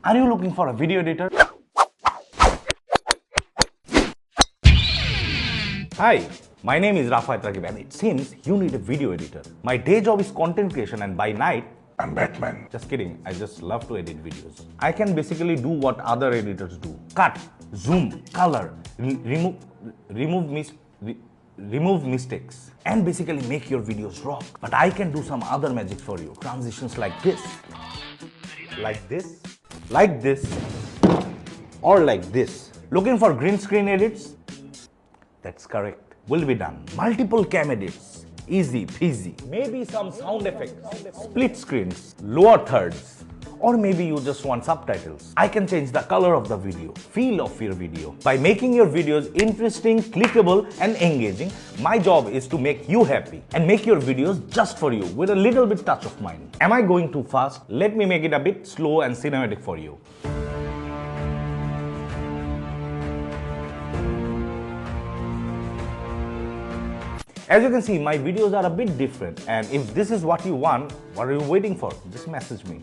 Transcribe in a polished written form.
Are you looking for a video editor? Hi, my name is Rafa Rakib and it seems you need a video editor. My day job is content creation and by night, I'm Batman. Just kidding, I just love to edit videos. I can basically do what other editors do. Cut, zoom, color, remove mistakes and basically make your videos rock. But I can do some other magic for you. Transitions like this, or like this. Looking for green screen edits? That's correct. Will be done. Multiple cam edits. Easy peasy. Maybe some sound effects. Split screens. Lower thirds. Or maybe you just want subtitles. I can change the color of the video, feel of your video. By making your videos interesting, clickable and engaging, my job is to make you happy and make your videos just for you with a little bit touch of mine. Am I going too fast? Let me make it a bit slow and cinematic for you. As you can see, my videos are a bit different, and if this is what you want, what are you waiting for? Just message me.